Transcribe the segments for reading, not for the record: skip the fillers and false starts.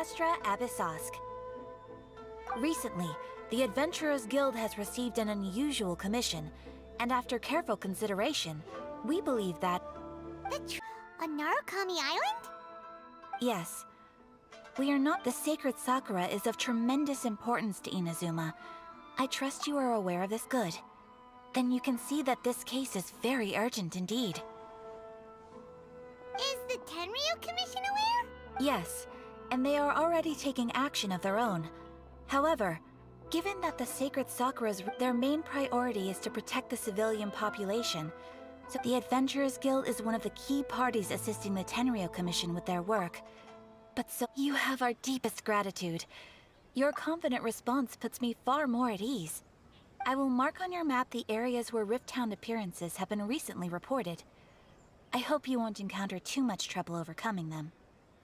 Astra Abyssosk. Recently, the Adventurers Guild has received an unusual commission, and after careful consideration, we believe that... On Narukami Island? Yes. We are not... The sacred Sakura is of tremendous importance to Inazuma. I trust you are aware of this. Good. Then you can see that this case is very urgent indeed. Is the Tenryu Commission aware? Yes, and they are already taking action of their own. However, given that the sacred Sakura's... their main priority is to protect the civilian population, so the Adventurers Guild is one of the key parties assisting the Tenryu Commission with their work. But so... You have our deepest gratitude. Your confident response puts me far more at ease. I will mark on your map the areas where Rift Town appearances have been recently reported. I hope you won't encounter too much trouble overcoming them.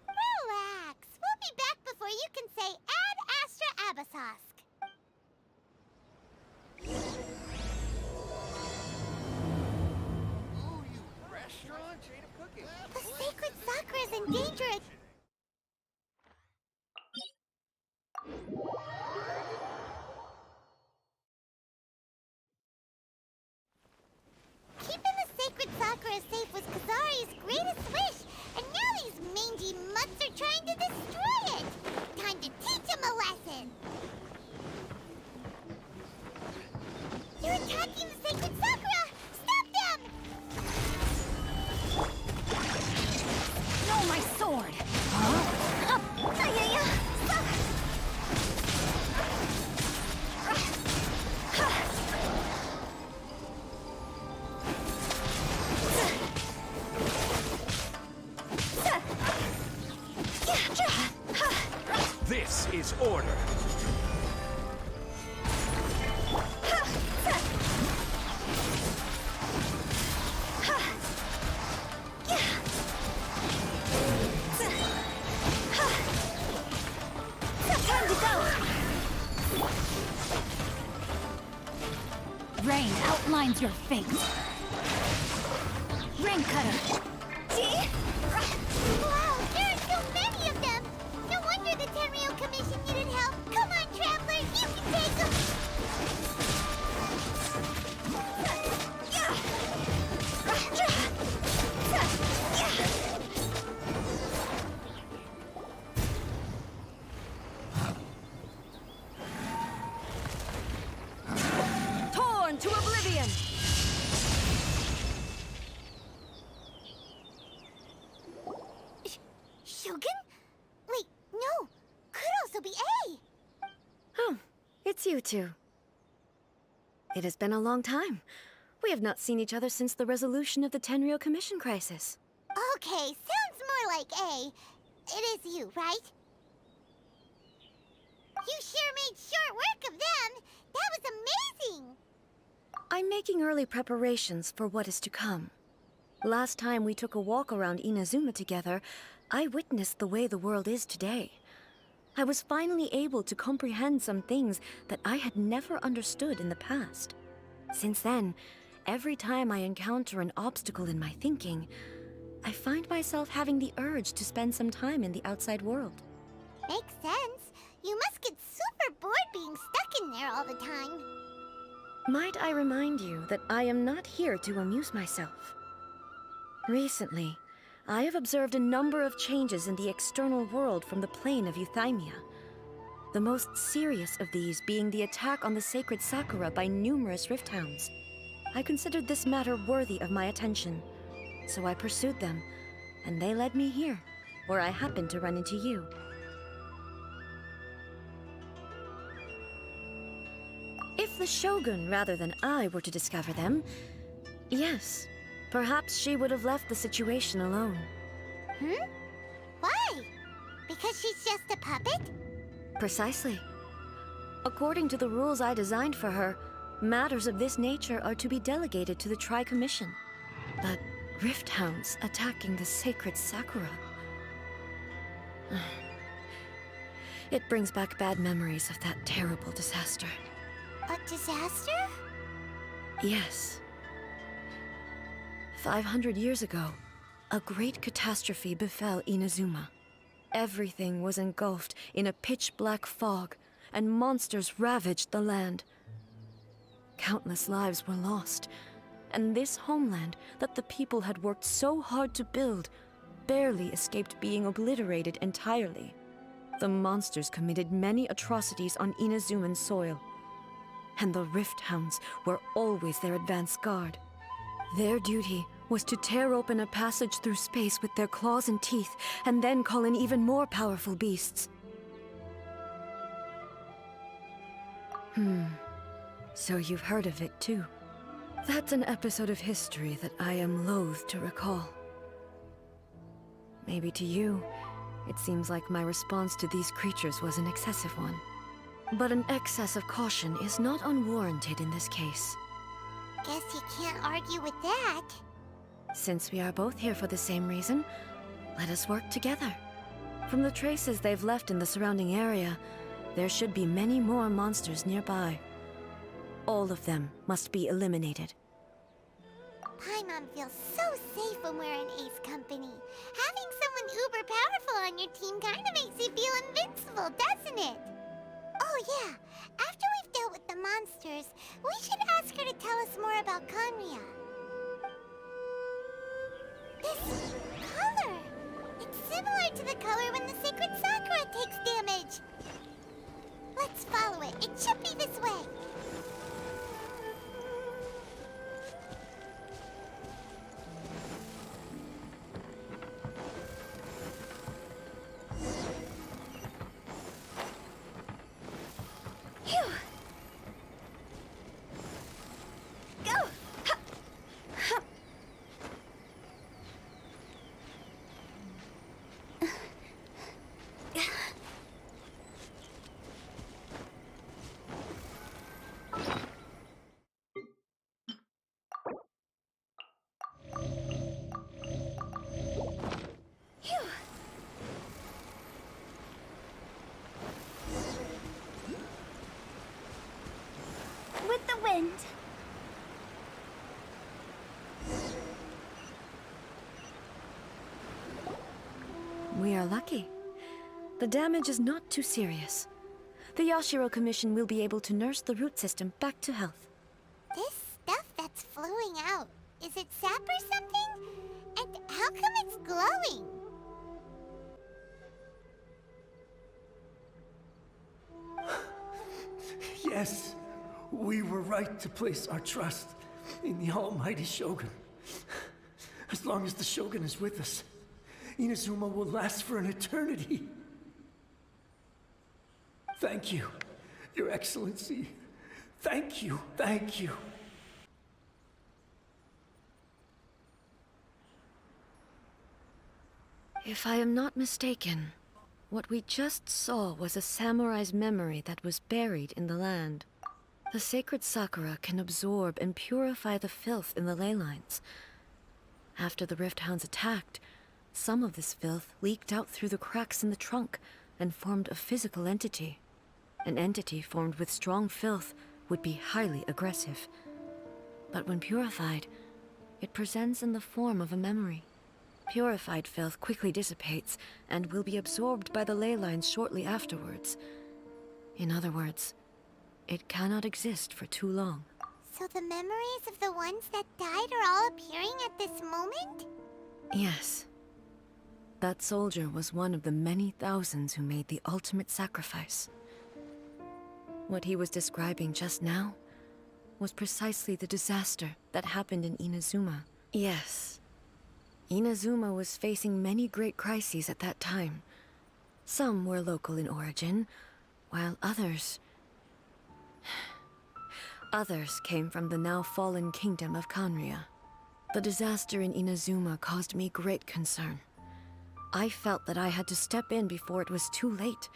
Relax. We'll be back before you can say Ad Astra Abyssosk. Ooh, you restaurant? The sacred Sakura is in danger. Keeping the sacred Sakura safe was Kazari's greatest wish, and now these mangy mutts are trying to destroy it! Time to teach him a lesson! You're attacking the sacred Sakura! Stop them! No, my sword! This is order. Time to go! Rain outlines your fate. Rain cutter. Wow, there are so many of them! No wonder the Tenryu Commission needed help! Come on, Traveler, you can take them! Torn to oblivion! Shogun? Wait, no! Could also be A! Oh, it's you two. It has been a long time. We have not seen each other since the resolution of the Tenryu Commission crisis. Okay, sounds more like A. It is you, right? You sure made short work of them! That was amazing! I'm making early preparations for what is to come. Last time we took a walk around Inazuma together, I witnessed the way the world is today. I was finally able to comprehend some things that I had never understood in the past. Since then, every time I encounter an obstacle in my thinking, I find myself having the urge to spend some time in the outside world. Makes sense. You must get super bored being stuck in there all the time. Might I remind you that I am not here to amuse myself. Recently, I have observed a number of changes in the external world from the plane of Euthymia. The most serious of these being the attack on the sacred Sakura by numerous Rift Hounds. I considered this matter worthy of my attention, so I pursued them, and they led me here, where I happened to run into you. If the Shogun rather than I were to discover them, yes, perhaps she would have left the situation alone. Why? Because she's just a puppet? Precisely. According to the rules I designed for her, matters of this nature are to be delegated to the Tri-Commission. But Rift Hounds attacking the sacred Sakura... It brings back bad memories of that terrible disaster. A disaster? Yes. 500 years ago, a great catastrophe befell Inazuma. Everything was engulfed in a pitch-black fog, and monsters ravaged the land. Countless lives were lost, and this homeland that the people had worked so hard to build barely escaped being obliterated entirely. The monsters committed many atrocities on Inazuman soil, and the Rift Hounds were always their advance guard. Their duty was to tear open a passage through space with their claws and teeth, and then call in even more powerful beasts. So you've heard of it too. That's an episode of history that I am loath to recall. Maybe to you, it seems like my response to these creatures was an excessive one. But an excess of caution is not unwarranted in this case. Guess you can't argue with that. Since we are both here for the same reason, let us work together. From the traces they've left in the surrounding area, there should be many more monsters nearby. All of them must be eliminated. Paimon feels so safe when we're in Ace Company. Having someone uber powerful on your team kind of makes you feel invincible, doesn't it? Oh yeah, after we've dealt with the monsters, we should ask her to tell us more about Conria. This color! It's similar to the color when the sacred Sakura takes damage. Let's follow it. It should be this way. Phew! Go! Ha! Ha! Phew! With the wind. We are lucky. The damage is not too serious. The Yashiro Commission will be able to nurse the root system back to health. This stuff that's flowing out, is it sap or something? And how come it's glowing? Yes, we were right to place our trust in the almighty Shogun. As long as the Shogun is with us, Inazuma will last for an eternity. Thank you, Your Excellency. Thank you, thank you. If I am not mistaken, what we just saw was a samurai's memory that was buried in the land. The sacred Sakura can absorb and purify the filth in the ley lines. After the Rift Hounds attacked, some of this filth leaked out through the cracks in the trunk and formed a physical entity. An entity formed with strong filth would be highly aggressive. But when purified, it presents in the form of a memory. Purified filth quickly dissipates and will be absorbed by the ley lines shortly afterwards. In other words, it cannot exist for too long. So the memories of the ones that died are all appearing at this moment? Yes. That soldier was one of the many thousands who made the ultimate sacrifice. What he was describing just now was precisely the disaster that happened in Inazuma. Yes. Inazuma was facing many great crises at that time. Some were local in origin, while others came from the now fallen kingdom of Conria. The disaster in Inazuma caused me great concern. I felt that I had to step in before it was too late,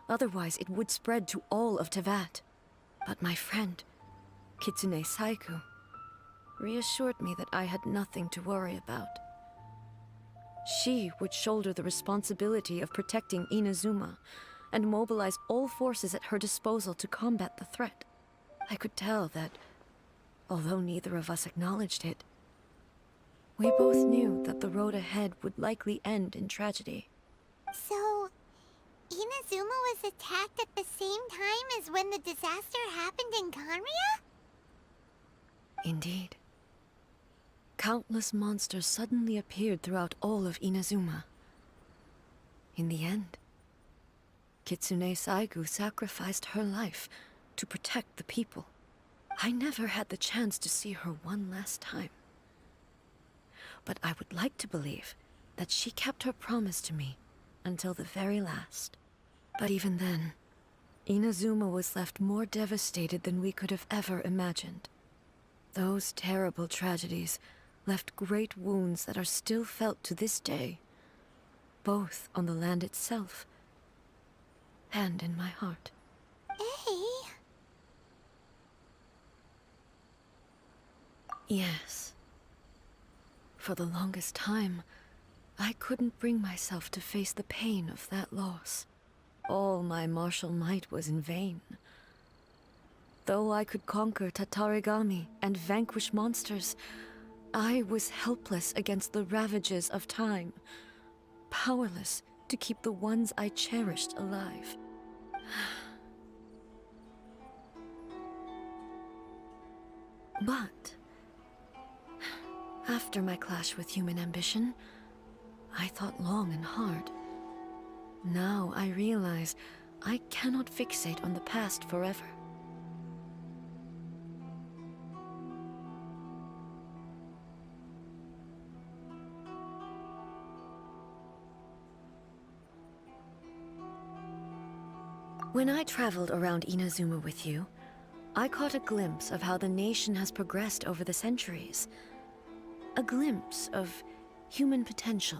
otherwise it would spread to all of Tevat. But my friend, Kitsune Saiku, reassured me that I had nothing to worry about. She would shoulder the responsibility of protecting Inazuma and mobilize all forces at her disposal to combat the threat. I could tell that, although neither of us acknowledged it, we both knew that the road ahead would likely end in tragedy. So, Inazuma was attacked at the same time as when the disaster happened in Conria? Indeed. Countless monsters suddenly appeared throughout all of Inazuma. In the end, Kitsune Saigu sacrificed her life to protect the people. I never had the chance to see her one last time. But I would like to believe that she kept her promise to me until the very last. But even then, Inazuma was left more devastated than we could have ever imagined. Those terrible tragedies left great wounds that are still felt to this day, both on the land itself and in my heart. Hey. Yes. For the longest time, I couldn't bring myself to face the pain of that loss. All my martial might was in vain. Though I could conquer Tatarigami and vanquish monsters, I was helpless against the ravages of time, powerless to keep the ones I cherished alive. But after my clash with human ambition, I thought long and hard. Now I realize I cannot fixate on the past forever. When I traveled around Inazuma with you, I caught a glimpse of how the nation has progressed over the centuries. A glimpse of human potential.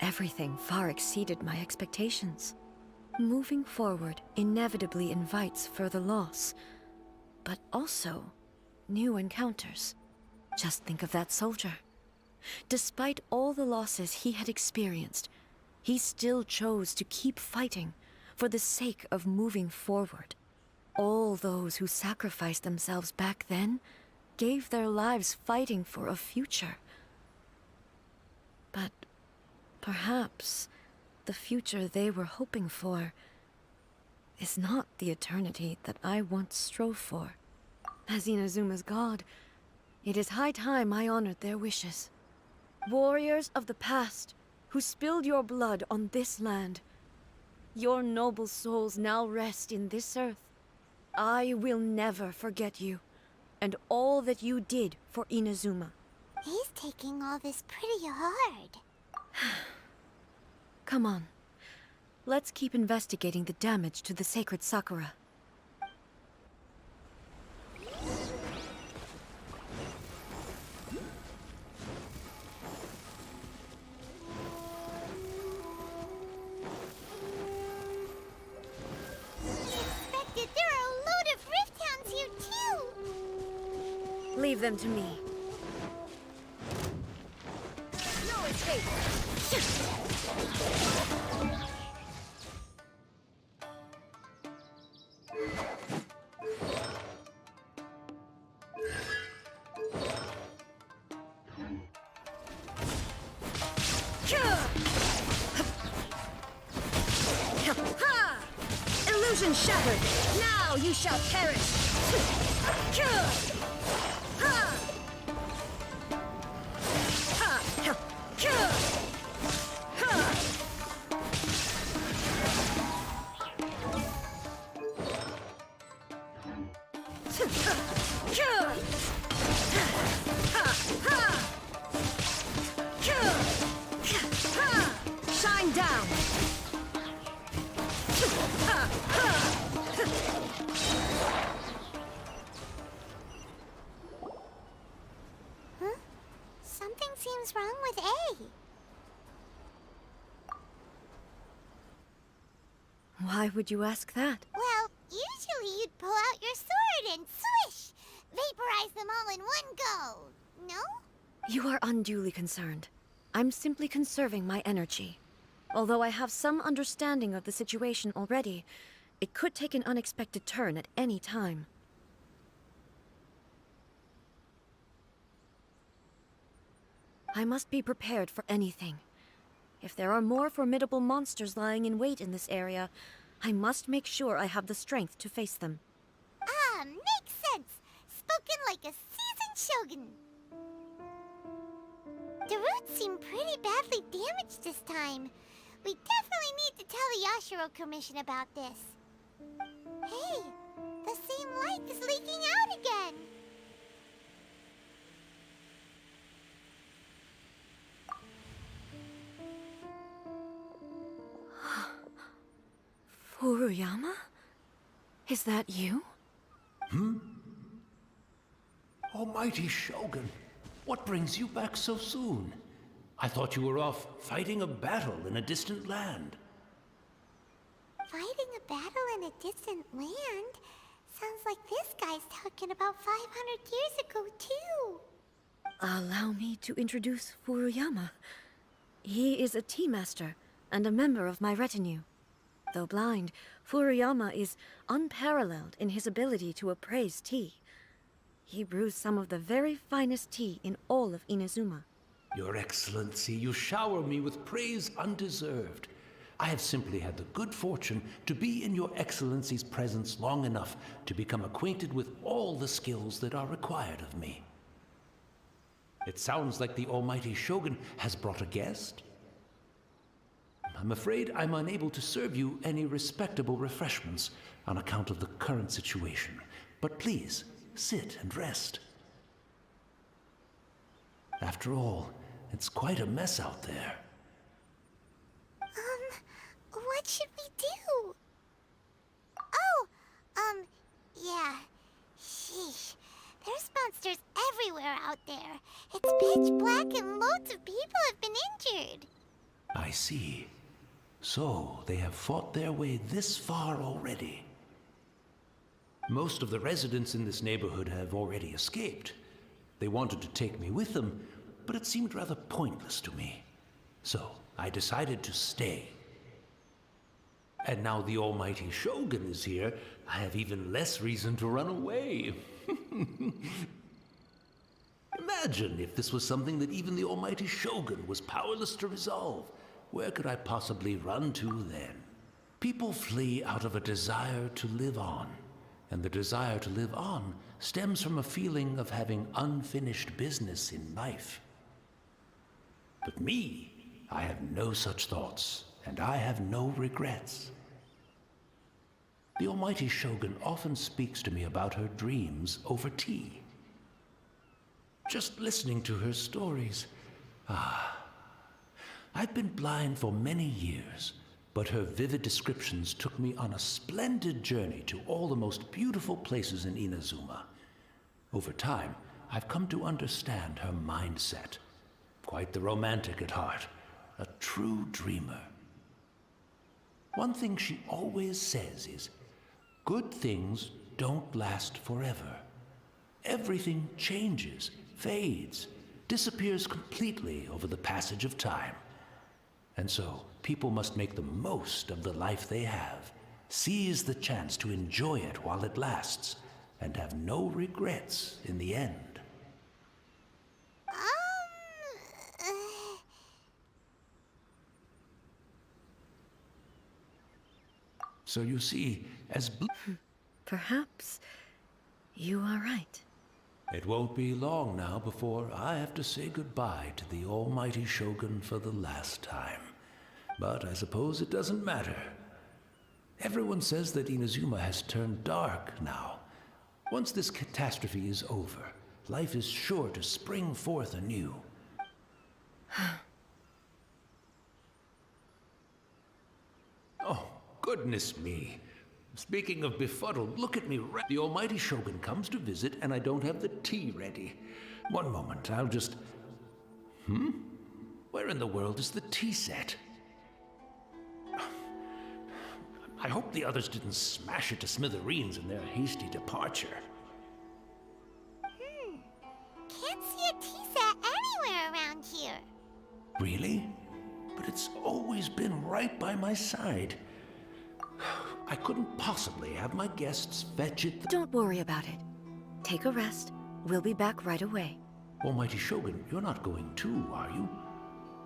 Everything far exceeded my expectations. Moving forward inevitably invites further loss, but also new encounters. Just think of that soldier. Despite all the losses he had experienced, he still chose to keep fighting for the sake of moving forward. All those who sacrificed themselves back then gave their lives fighting for a future. But perhaps the future they were hoping for is not the eternity that I once strove for. As Inazuma's god, it is high time I honored their wishes. Warriors of the past, who spilled your blood on this land, your noble souls now rest in this earth. I will never forget you, and all that you did for Inazuma. He's taking all this pretty hard. Come on. Let's keep investigating the damage to the sacred Sakura. Expected, there are a load of Rift Hounds here too! Leave them to me. No escape! Ha! Illusion shattered! Now you shall perish! Ha! Ha! Shine down! Huh? Something seems wrong with A. Why would you ask that? Well, usually you'd pull out your sword and swish! Vaporize them all in one go, no? You are unduly concerned. I'm simply conserving my energy. Although I have some understanding of the situation already, it could take an unexpected turn at any time. I must be prepared for anything. If there are more formidable monsters lying in wait in this area, I must make sure I have the strength to face them. Ah, makes sense. Spoken like a seasoned shogun. The roots seem pretty badly damaged this time. We definitely need to tell the Yashiro Commission about this. Hey, the same light is leaking out again. Furuyama? Is that you? Almighty Shogun, what brings you back so soon? I thought you were off fighting a battle in a distant land. Fighting a battle in a distant land? Sounds like this guy's talking about 500 years ago, too. Allow me to introduce Furuyama. He is a tea master and a member of my retinue. Though blind, Furuyama is unparalleled in his ability to appraise tea. He brews some of the very finest tea in all of Inazuma. Your Excellency, you shower me with praise undeserved. I have simply had the good fortune to be in Your Excellency's presence long enough to become acquainted with all the skills that are required of me. It sounds like the Almighty Shogun has brought a guest. I'm afraid I'm unable to serve you any respectable refreshments on account of the current situation. But please, sit and rest. After all, it's quite a mess out there. What should we do? Yeah. Sheesh. There's monsters everywhere out there. It's pitch black and loads of people have been injured. I see. So, they have fought their way this far already. Most of the residents in this neighborhood have already escaped. They wanted to take me with them, but it seemed rather pointless to me. So, I decided to stay. And now the Almighty Shogun is here, I have even less reason to run away. Imagine if this was something that even the Almighty Shogun was powerless to resolve. Where could I possibly run to then? People flee out of a desire to live on, and the desire to live on stems from a feeling of having unfinished business in life. But me, I have no such thoughts, and I have no regrets. The Almighty Shogun often speaks to me about her dreams over tea. Just listening to her stories, I've been blind for many years, but her vivid descriptions took me on a splendid journey to all the most beautiful places in Inazuma. Over time, I've come to understand her mindset. Quite the romantic at heart, a true dreamer. One thing she always says is, good things don't last forever. Everything changes, fades, disappears completely over the passage of time. And so, people must make the most of the life they have, seize the chance to enjoy it while it lasts, and have no regrets in the end. So you see, as Perhaps you are right. it won't be long now before I have to say goodbye to the Almighty Shogun for the last time. But I suppose it doesn't matter. Everyone says that Inazuma has turned dark now. Once this catastrophe is over, life is sure to spring forth anew. Oh, goodness me. Speaking of befuddled, look at me. The Almighty Shogun comes to visit and I don't have the tea ready. One moment, I'll just... Where in the world is the tea set? I hope the others didn't smash it to smithereens in their hasty departure. Can't see a tea set anywhere around here. Really? But it's always been right by my side. I couldn't possibly have my guests fetch it. Don't worry about it. Take a rest. We'll be back right away. Almighty Shogun, you're not going too, are you?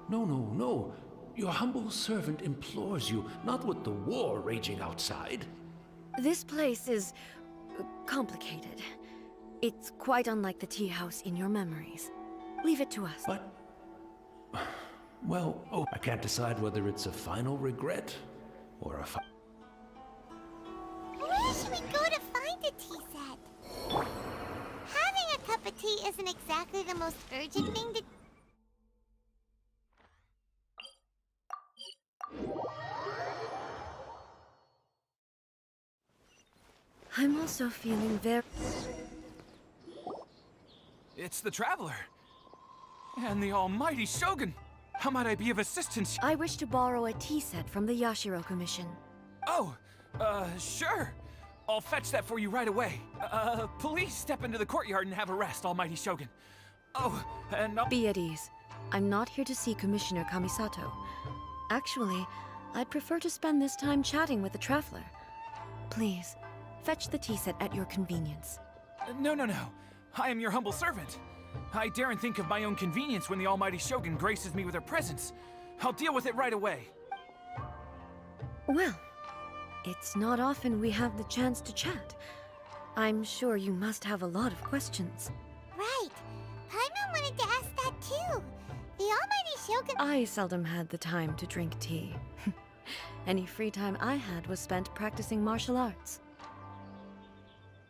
No. Your humble servant implores you, not with the war raging outside. This place is complicated. It's quite unlike the tea house in your memories. Leave it to us. But... well, I can't decide whether it's a final regret or a Where should we go to find a tea set? Having a cup of tea isn't exactly the most urgent thing to... I'm also feeling very... It's the Traveler. And the almighty Shogun. How might I be of assistance? I wish to borrow a tea set from the Yashiro Commission. Oh, sure. I'll fetch that for you right away. Please step into the courtyard and have a rest, almighty Shogun. Oh, and Be at ease. I'm not here to see Commissioner Kamisato. Actually, I'd prefer to spend this time chatting with the Traveler. Please, fetch the tea set at your convenience. No. I am your humble servant. I daren't think of my own convenience when the almighty Shogun graces me with her presence. I'll deal with it right away. Well, it's not often we have the chance to chat. I'm sure you must have a lot of questions. Right. Paimon wanted to ask that too. The almighty Shogun... I seldom had the time to drink tea. Any free time I had was spent practicing martial arts.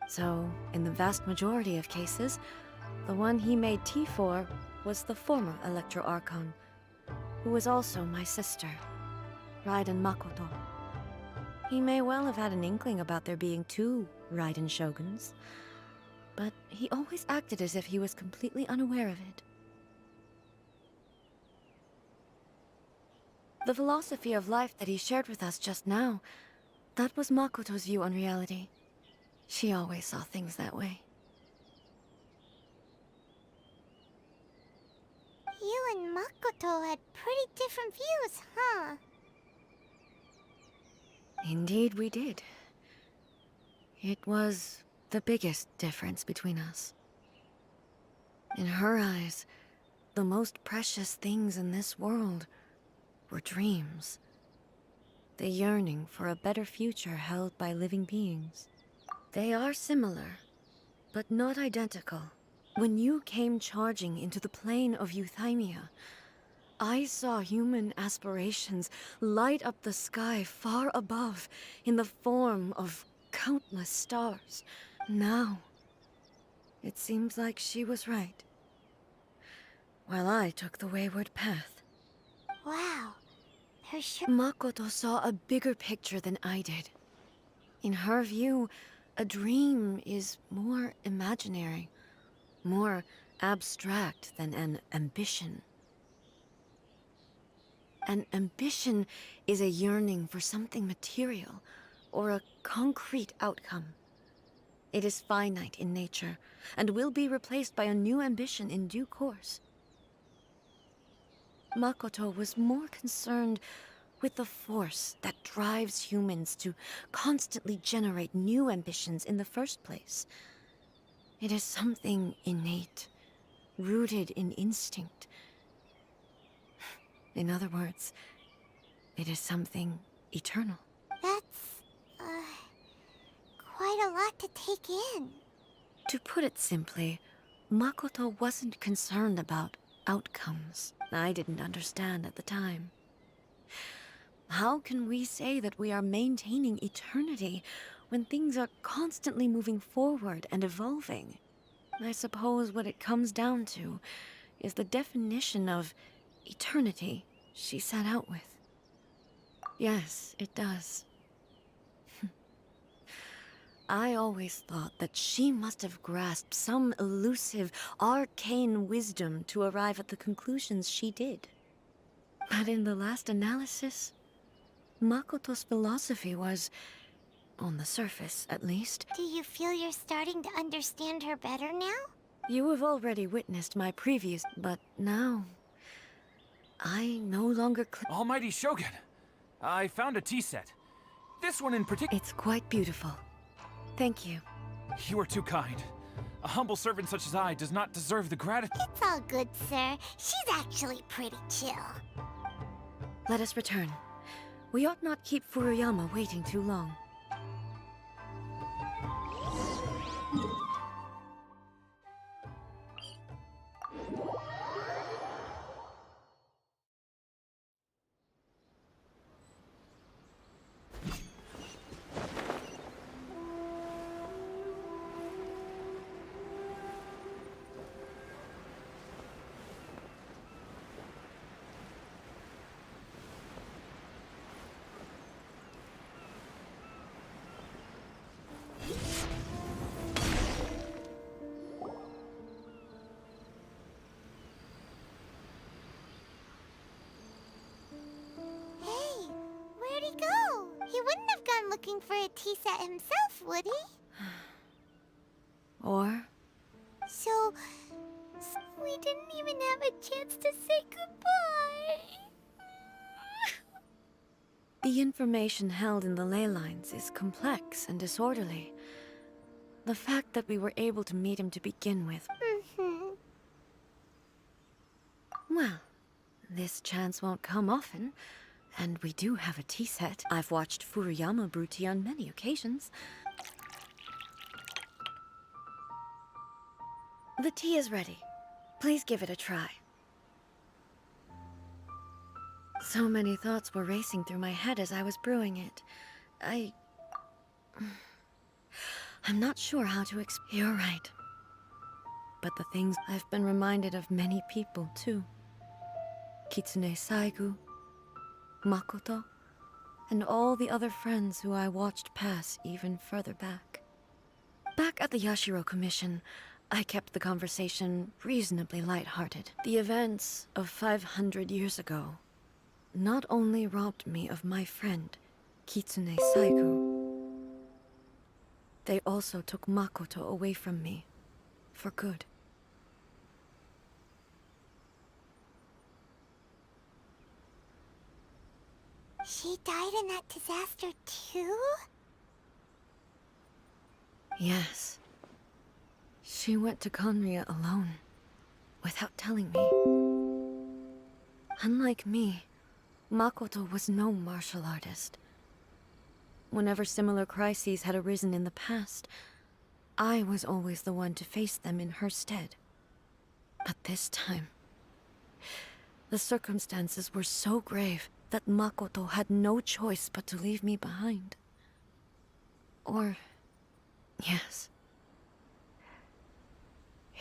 So, in the vast majority of cases, the one he made tea for was the former Electro Archon, who was also my sister, Raiden Makoto. He may well have had an inkling about there being two Raiden Shoguns, but he always acted as if he was completely unaware of it. The philosophy of life that he shared with us just now, that was Makoto's view on reality. She always saw things that way. You and Makoto had pretty different views, huh? Indeed we did. It was the biggest difference between us. In her eyes, the most precious things in this world were dreams. The yearning for a better future held by living beings. They are similar, but not identical. When you came charging into the plane of Euthymia, I saw human aspirations light up the sky far above in the form of countless stars. Now, it seems like she was right, while I took the wayward path. Wow. Her sure... Makoto saw a bigger picture than I did. In her view, a dream is more imaginary, more abstract than an ambition. An ambition is a yearning for something material, or a concrete outcome. It is finite in nature, and will be replaced by a new ambition in due course. Makoto was more concerned with the force that drives humans to constantly generate new ambitions in the first place. It is something innate, rooted in instinct. In other words, it is something eternal. That's, quite a lot to take in. To put it simply, Makoto wasn't concerned about outcomes. I didn't understand at the time. How can we say that we are maintaining eternity when things are constantly moving forward and evolving? I suppose what it comes down to is the definition of eternity she set out with. Yes, it does. I always thought that she must have grasped some elusive, arcane wisdom to arrive at the conclusions she did. But in the last analysis, Makoto's philosophy was, on the surface at least. Do you feel you're starting to understand her better now? You have already witnessed my previous, but now I no longer Almighty Shogun, I found a tea set. This one in particular. It's quite beautiful. Thank you. You are too kind. A humble servant such as I does not deserve the gratitude. It's all good, sir. She's actually pretty chill. Let us return. We ought not keep Furuyama waiting too long. Hey, where'd he go? He wouldn't have gone looking for a tea set himself, would he? Or So we didn't even have a chance to say goodbye. the information held in the ley lines is complex and disorderly. The fact that we were able to meet him to begin with, well, this chance won't come often, and we do have a tea set. I've watched Furuyama brew tea on many occasions. The tea is ready. Please give it a try. So many thoughts were racing through my head as I was brewing it. I'm not sure how to explain. You're right. But the things I've been reminded of many people, too. Kitsune Saigu, Makoto, and all the other friends who I watched pass even further back. Back at the Yashiro Commission, I kept the conversation reasonably lighthearted. The events of 500 years ago not only robbed me of my friend, Kitsune Saigu, they also took Makoto away from me, for good. She died in that disaster too? Yes. She went to Conria alone, without telling me. Unlike me, Makoto was no martial artist. Whenever similar crises had arisen in the past, I was always the one to face them in her stead. But this time, the circumstances were so grave that Makoto had no choice but to leave me behind. Or, yes,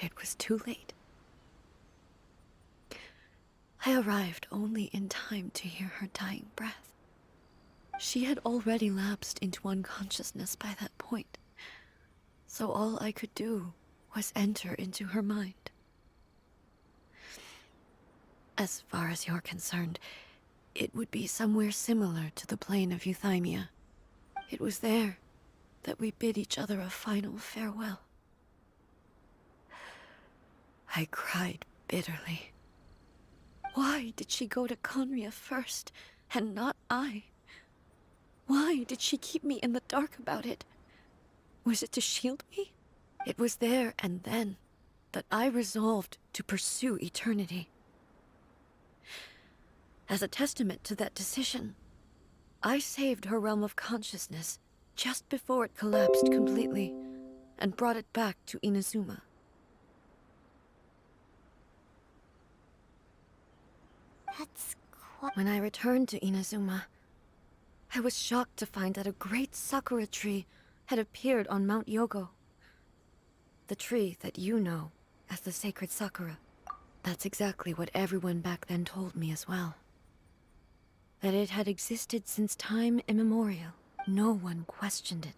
it was too late. I arrived only in time to hear her dying breath. She had already lapsed into unconsciousness by that point, so all I could do was enter into her mind. As far as you're concerned, it would be somewhere similar to the plane of Euthymia. It was there that we bid each other a final farewell. I cried bitterly. Why did she go to Conria first, and not I? Why did she keep me in the dark about it? Was it to shield me? It was there and then that I resolved to pursue eternity. As a testament to that decision, I saved her realm of consciousness just before it collapsed completely, and brought it back to Inazuma. That's quite... When I returned to Inazuma, I was shocked to find that a great sakura tree had appeared on Mount Yogo. The tree that you know as the sacred sakura. That's exactly what everyone back then told me as well. That it had existed since time immemorial. No one questioned it.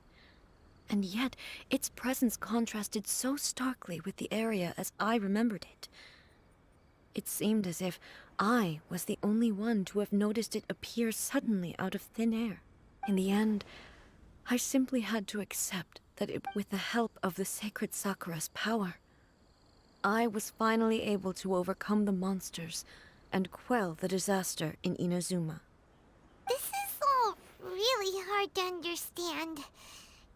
And yet, its presence contrasted so starkly with the area as I remembered it. It seemed as if I was the only one to have noticed it appear suddenly out of thin air. In the end, I simply had to accept that with the help of the sacred sakura's power, I was finally able to overcome the monsters and quell the disaster in Inazuma. This is all really hard to understand.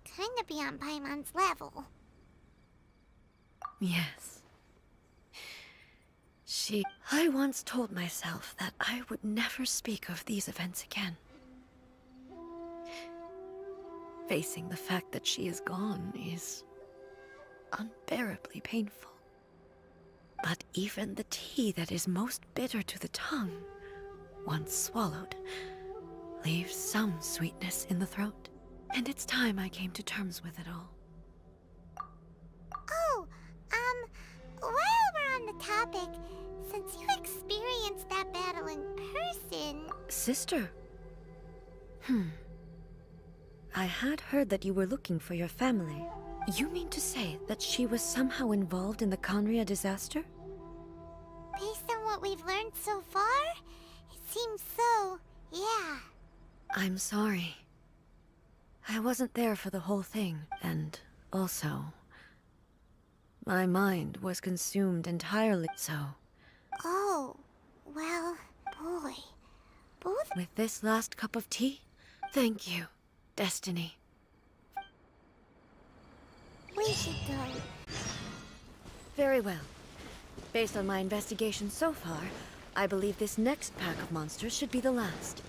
Kinda beyond Paimon's level. Yes. I once told myself that I would never speak of these events again. Facing the fact that she is gone is unbearably painful. But even the tea that is most bitter to the tongue, once swallowed, leaves some sweetness in the throat. And it's time I came to terms with it all. Oh, while we're on the topic, since you experienced that battle in person... Sister? I had heard that you were looking for your family. You mean to say that she was somehow involved in the Conria disaster? Based on what we've learned so far, it seems so, yeah. I'm sorry. I wasn't there for the whole thing, and also... my mind was consumed entirely, so... Oh, well, boy. Both... With this last cup of tea, thank you, Destiny. We should go. Very well. Based on my investigation so far, I believe this next pack of monsters should be the last.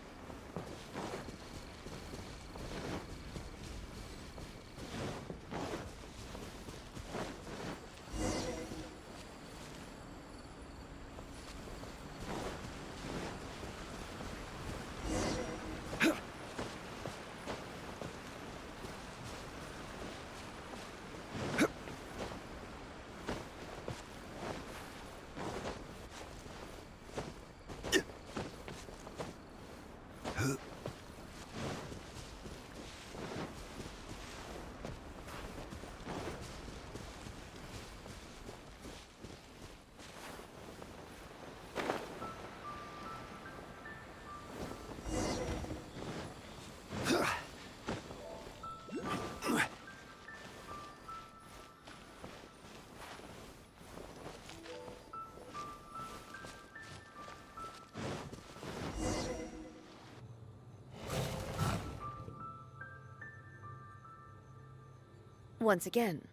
Once again,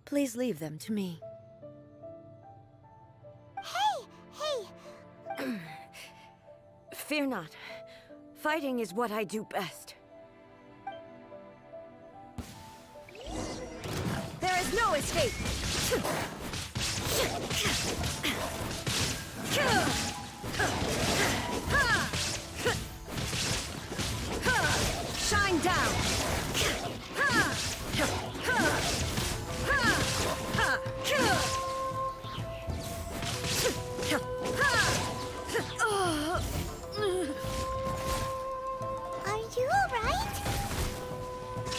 please leave them to me. Hey! Fear not. Fighting is what I do best. There is no escape! Shine down! Are you alright?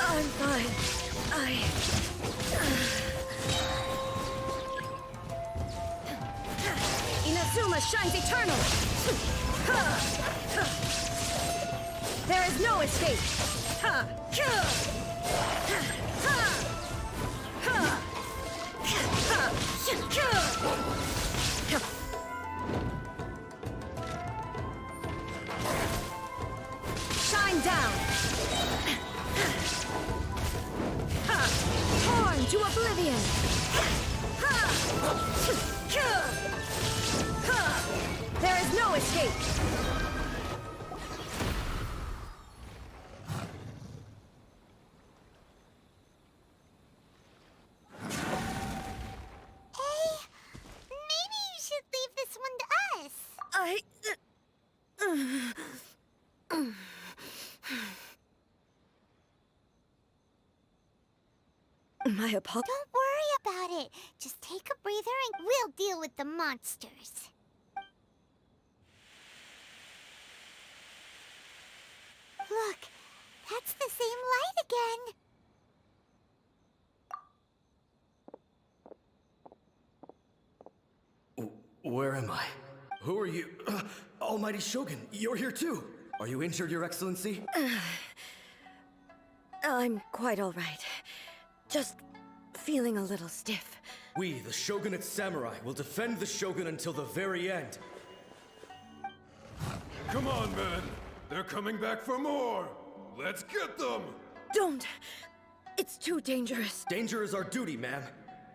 I'm fine. Inazuma shines eternal! There is no escape! Shine down! Torn to oblivion! There is no escape! Maybe you should leave this one to us. My apologies. Don't worry about it. Just take a breather and we'll deal with the monsters. Look, that's the same light again. Where am I? Who are you? Almighty Shogun, you're here too! Are you injured, Your Excellency? I'm quite all right. Just feeling a little stiff. We, the Shogunate Samurai, will defend the Shogun until the very end. Come on, men! They're coming back for more! Let's get them! Don't! It's too dangerous. Danger is our duty, ma'am.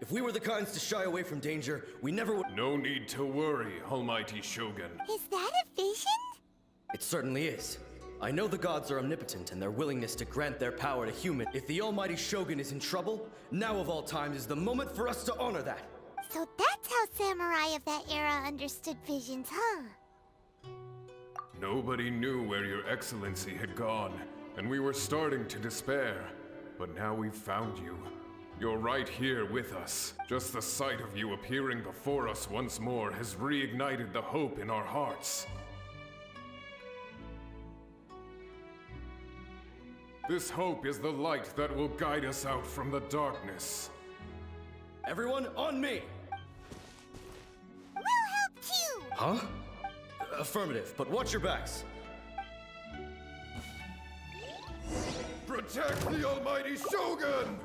If we were the kinds to shy away from danger, we never would. No need to worry, Almighty Shogun. Is that a vision? It certainly is. I know the gods are omnipotent and their willingness to grant their power to humans. If the Almighty Shogun is in trouble, now of all times is the moment for us to honor that. So that's how samurai of that era understood visions, huh? Nobody knew where your excellency had gone, and we were starting to despair. But now we've found you. You're right here with us. Just the sight of you appearing before us once more has reignited the hope in our hearts. This hope is the light that will guide us out from the darkness. Everyone, on me! We'll help too! Huh? Affirmative, but watch your backs. Protect the Almighty Shogun!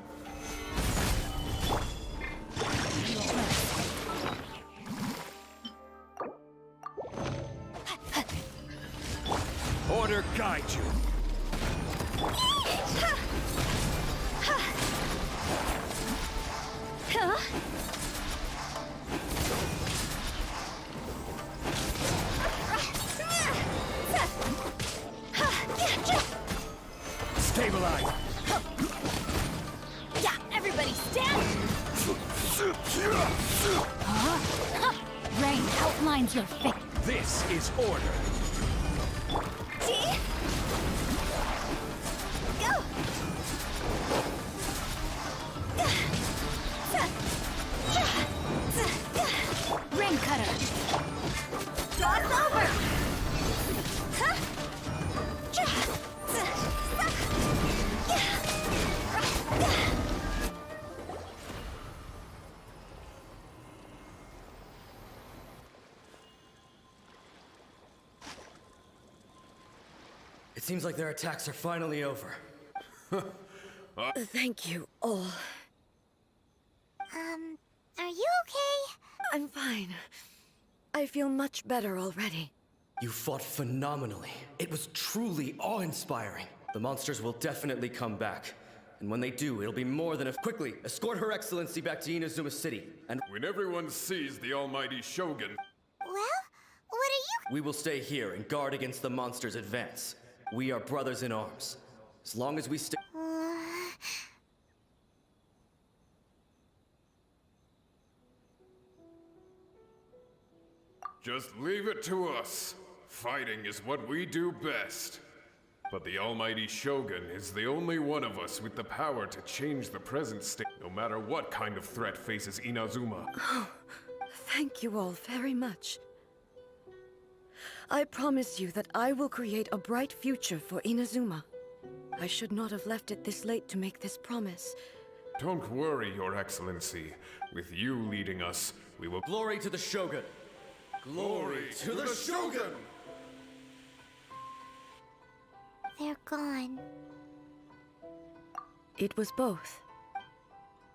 Order guide you. Stabilize. Yeah, everybody stand! Rain outlines your fate. This is order. See? Go! Ring cutter! Cross over! It seems like their attacks are finally over. Thank you all. Are you okay? I'm fine. I feel much better already. You fought phenomenally. It was truly awe-inspiring. The monsters will definitely come back. And when they do, it'll be more than a... Quickly, escort Her Excellency back to Inazuma City. And When everyone sees the Almighty Shogun, Well, what are you... we will stay here and guard against the monsters' advance. We are brothers in arms. As long as we stay... just leave it to us. Fighting is what we do best. But the Almighty Shogun is the only one of us with the power to change the present state, no matter what kind of threat faces Inazuma. Thank you all very much. I promise you that I will create a bright future for Inazuma. I should not have left it this late to make this promise. Don't worry, Your Excellency. With you leading us, we will... Glory to the Shogun! Glory to the Shogun! They're gone. It was both.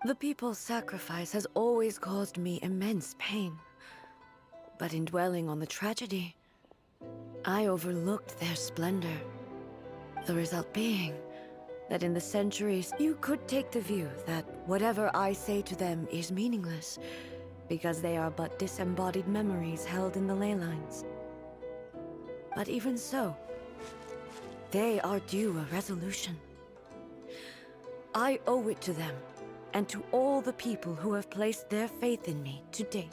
The people's sacrifice has always caused me immense pain. But in dwelling on the tragedy, I overlooked their splendor. The result being that in the centuries, you could take the view that whatever I say to them is meaningless, because they are but disembodied memories held in the ley lines. But even so, they are due a resolution. I owe it to them, and to all the people who have placed their faith in me to date.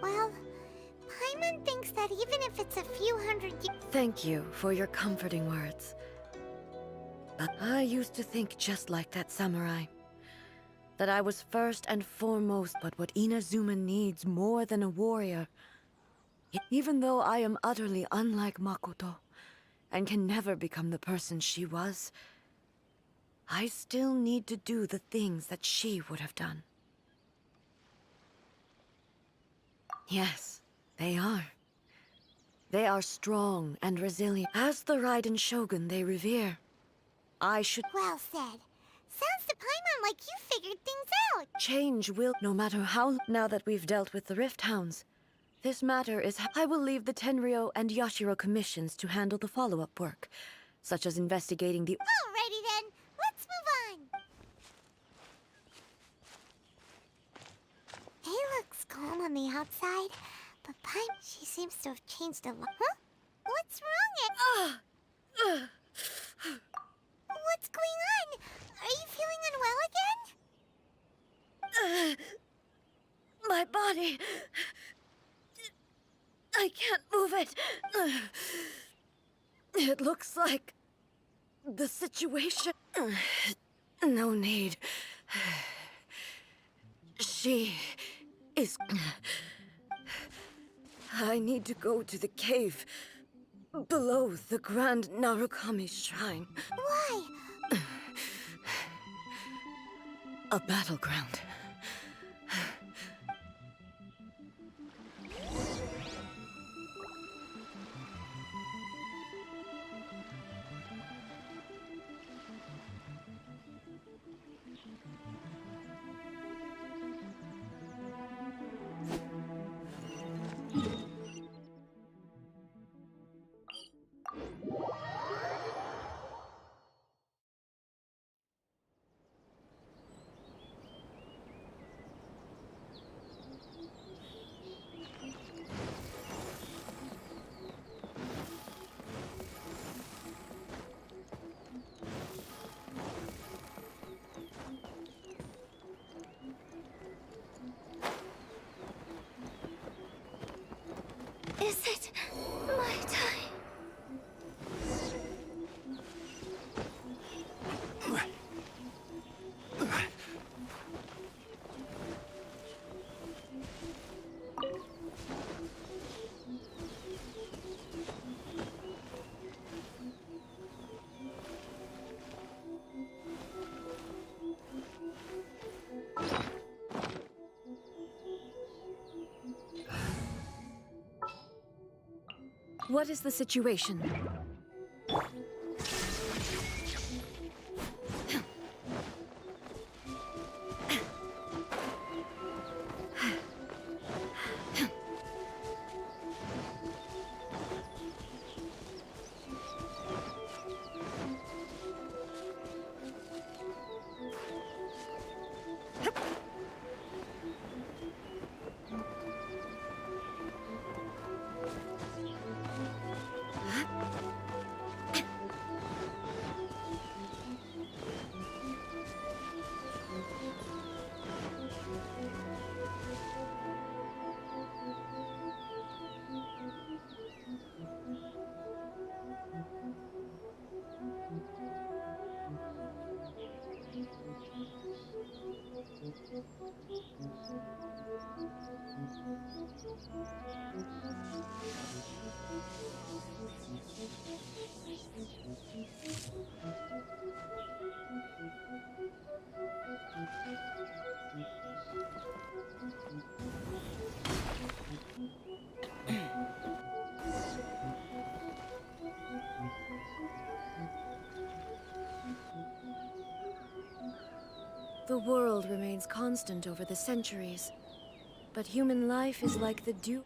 Well, Paimon thinks that even if it's a few hundred years... Thank you for your comforting words. But I used to think just like that samurai. That I was first and foremost, but what Inazuma needs more than a warrior. Even though I am utterly unlike Makoto, and can never become the person she was, I still need to do the things that she would have done. Yes, they are. They are strong and resilient. As the Raiden Shogun they revere, I should... Well said. Sounds to Paimon like you figured things out. Change will, no matter how... Now that we've dealt with the Rift Hounds, this matter is... I will leave the Tenryo and Yashiro commissions to handle the follow-up work, such as investigating the... Alrighty then, let's move on. looks calm on the outside, but Paimon, she seems to have changed a lot. Huh? What's wrong? What's going on? Are you feeling unwell again? My body. I can't move it. It looks like the situation. No need. She is. I need to go to the cave below the Grand Narukami Shrine. Why? A battleground. Is it my time? What is the situation? The world remains constant over the centuries, but human life is like the dew.